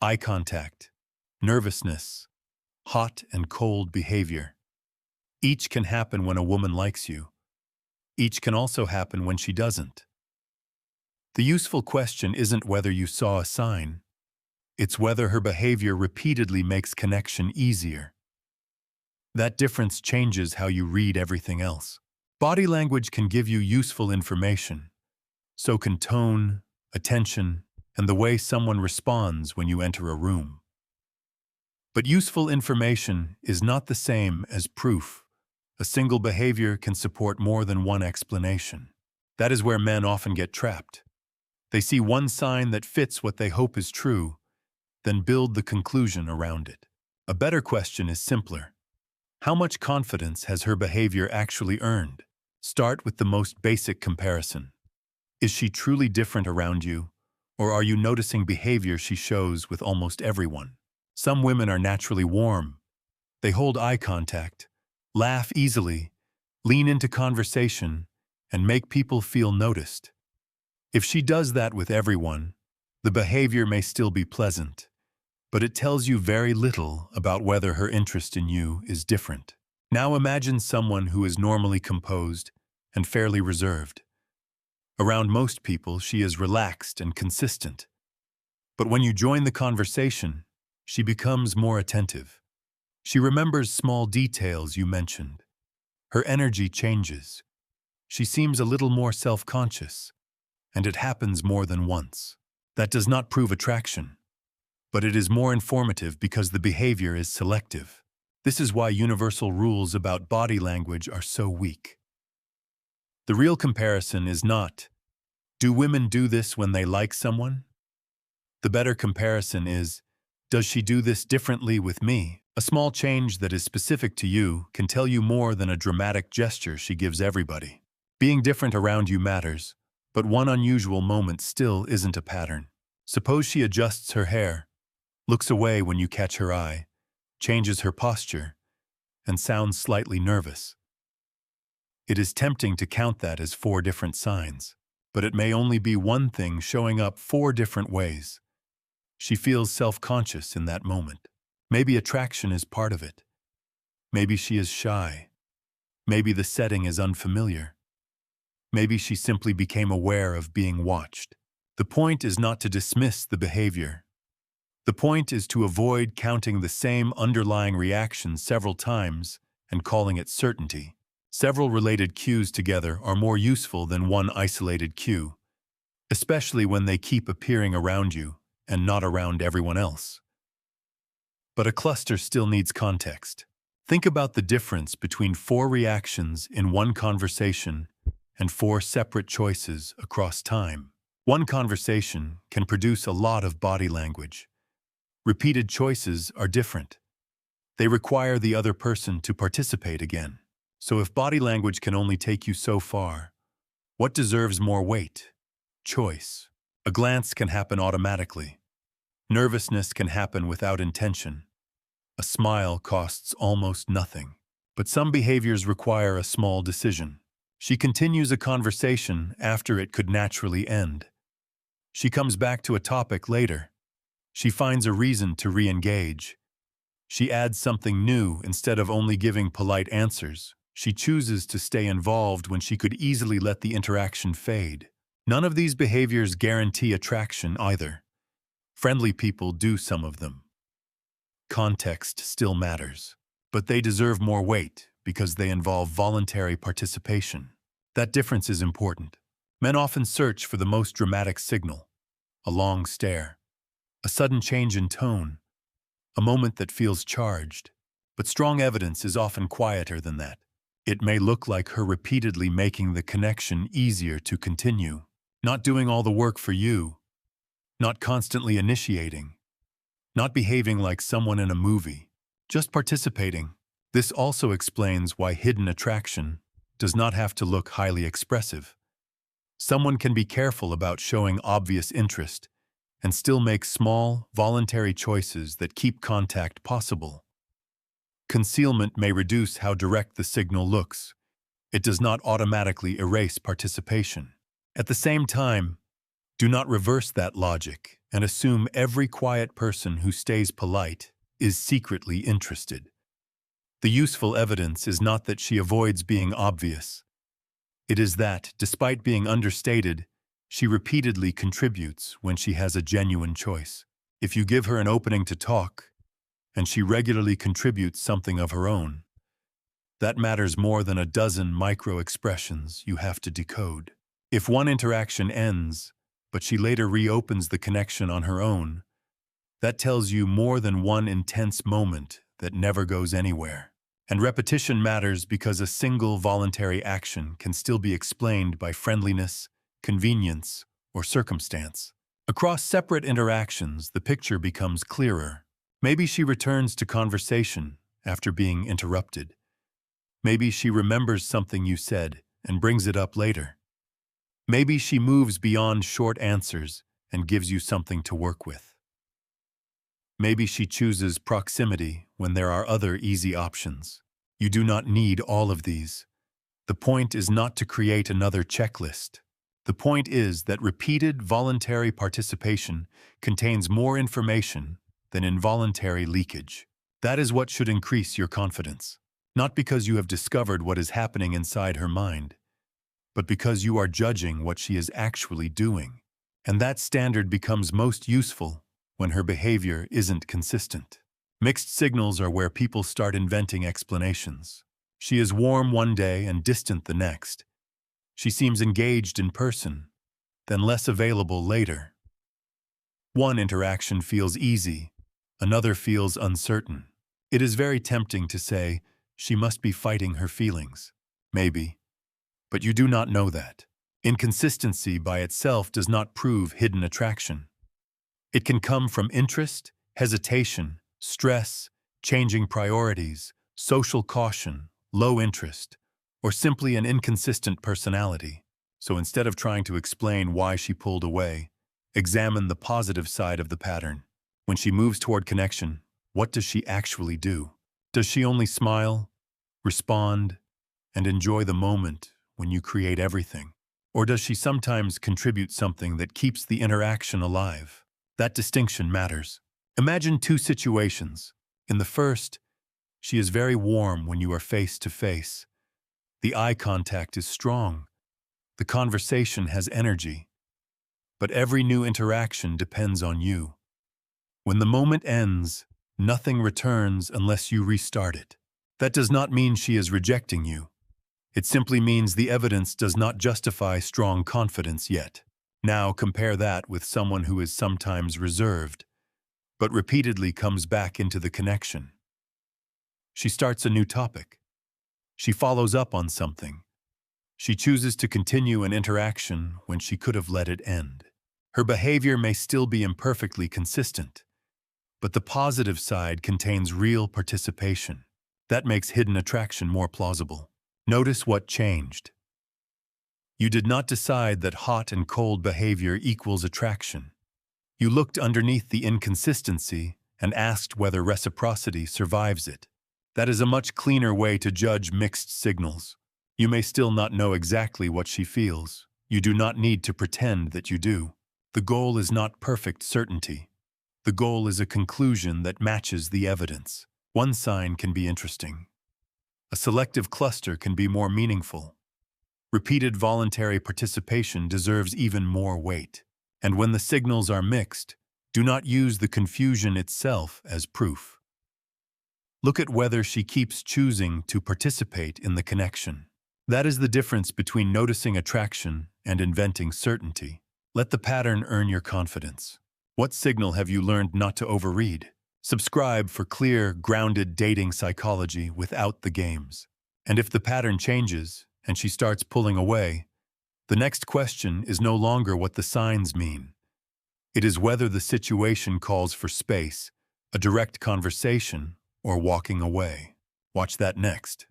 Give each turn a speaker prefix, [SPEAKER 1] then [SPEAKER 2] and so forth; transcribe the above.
[SPEAKER 1] eye contact, nervousness, hot and cold behavior. Each can happen when a woman likes you. Each can also happen when she doesn't. The useful question isn't whether you saw a sign. It's whether her behavior repeatedly makes connection easier. That difference changes how you read everything else. Body language can give you useful information. So can tone, attention, and the way someone responds when you enter a room. But useful information is not the same as proof. A single behavior can support more than one explanation. That is where men often get trapped. They see one sign that fits what they hope is true, then build the conclusion around it. A better question is simpler. How much confidence has her behavior actually earned? Start with the most basic comparison. Is she truly different around you, or are you noticing behavior she shows with almost everyone? Some women are naturally warm. They hold eye contact, laugh easily, lean into conversation, and make people feel noticed. If she does that with everyone, the behavior may still be pleasant, but it tells you very little about whether her interest in you is different. Now imagine someone who is normally composed and fairly reserved. Around most people, she is relaxed and consistent. But when you join the conversation, she becomes more attentive. She remembers small details you mentioned. Her energy changes. She seems a little more self-conscious, and it happens more than once. That does not prove attraction, but it is more informative because the behavior is selective. This is why universal rules about body language are so weak. The real comparison is not, do women do this when they like someone? The better comparison is, does she do this differently with me? A small change that is specific to you can tell you more than a dramatic gesture she gives everybody. Being different around you matters, but one unusual moment still isn't a pattern. Suppose she adjusts her hair, looks away when you catch her eye, changes her posture, and sounds slightly nervous. It is tempting to count that as 4 different signs, but it may only be one thing showing up 4 different ways. She feels self-conscious in that moment. Maybe attraction is part of it. Maybe she is shy. Maybe the setting is unfamiliar. Maybe she simply became aware of being watched. The point is not to dismiss the behavior. The point is to avoid counting the same underlying reaction several times and calling it certainty. Several related cues together are more useful than one isolated cue, especially when they keep appearing around you and not around everyone else. But a cluster still needs context. Think about the difference between 4 reactions in one conversation and 4 separate choices across time. One conversation can produce a lot of body language. Repeated choices are different. They require the other person to participate again. So if body language can only take you so far, what deserves more weight? Choice. A glance can happen automatically. Nervousness can happen without intention. A smile costs almost nothing. But some behaviors require a small decision. She continues a conversation after it could naturally end. She comes back to a topic later. She finds a reason to re-engage. She adds something new instead of only giving polite answers. She chooses to stay involved when she could easily let the interaction fade. None of these behaviors guarantee attraction either. Friendly people do some of them. Context still matters, but they deserve more weight because they involve voluntary participation. That difference is important. Men often search for the most dramatic signal, a long stare, a sudden change in tone, a moment that feels charged. But strong evidence is often quieter than that. It may look like her repeatedly making the connection easier to continue, not doing all the work for you, not constantly initiating, not behaving like someone in a movie, just participating. This also explains why hidden attraction does not have to look highly expressive. Someone can be careful about showing obvious interest and still make small, voluntary choices that keep contact possible. Concealment may reduce how direct the signal looks. It does not automatically erase participation. At the same time, do not reverse that logic and assume every quiet person who stays polite is secretly interested. The useful evidence is not that she avoids being obvious. It is that, despite being understated, she repeatedly contributes when she has a genuine choice. If you give her an opening to talk, and she regularly contributes something of her own, that matters more than a dozen micro-expressions you have to decode. If one interaction ends, but she later reopens the connection on her own, that tells you more than one intense moment that never goes anywhere. And repetition matters because a single voluntary action can still be explained by friendliness, convenience, or circumstance. Across separate interactions, the picture becomes clearer. Maybe she returns to conversation after being interrupted. Maybe she remembers something you said and brings it up later. Maybe she moves beyond short answers and gives you something to work with. Maybe she chooses proximity when there are other easy options. You do not need all of these. The point is not to create another checklist. The point is that repeated voluntary participation contains more information than involuntary leakage. That is what should increase your confidence. Not because you have discovered what is happening inside her mind, but because you are judging what she is actually doing. And that standard becomes most useful when her behavior isn't consistent. Mixed signals are where people start inventing explanations. She is warm one day and distant the next. She seems engaged in person, then less available later. One interaction feels easy, another feels uncertain. It is very tempting to say, she must be fighting her feelings. Maybe. But you do not know that. Inconsistency by itself does not prove hidden attraction. It can come from interest, hesitation, stress, changing priorities, social caution, low interest, or simply an inconsistent personality. So instead of trying to explain why she pulled away, examine the positive side of the pattern. When she moves toward connection, what does she actually do? Does she only smile, respond, and enjoy the moment when you create everything? Or does she sometimes contribute something that keeps the interaction alive? That distinction matters. Imagine two situations. In the first, she is very warm when you are face to face. The eye contact is strong. The conversation has energy. But every new interaction depends on you. When the moment ends, nothing returns unless you restart it. That does not mean she is rejecting you. It simply means the evidence does not justify strong confidence yet. Now compare that with someone who is sometimes reserved, but repeatedly comes back into the connection. She starts a new topic. She follows up on something. She chooses to continue an interaction when she could have let it end. Her behavior may still be imperfectly consistent, but the positive side contains real participation. That makes hidden attraction more plausible. Notice what changed. You did not decide that hot and cold behavior equals attraction. You looked underneath the inconsistency and asked whether reciprocity survives it. That is a much cleaner way to judge mixed signals. You may still not know exactly what she feels. You do not need to pretend that you do. The goal is not perfect certainty. The goal is a conclusion that matches the evidence. One sign can be interesting. A selective cluster can be more meaningful. Repeated voluntary participation deserves even more weight. And when the signals are mixed, do not use the confusion itself as proof. Look at whether she keeps choosing to participate in the connection. That is the difference between noticing attraction and inventing certainty. Let the pattern earn your confidence. What signal have you learned not to overread? Subscribe for clear, grounded dating psychology without the games. And if the pattern changes, and she starts pulling away, the next question is no longer what the signs mean. It is whether the situation calls for space, a direct conversation, or walking away. Watch that next.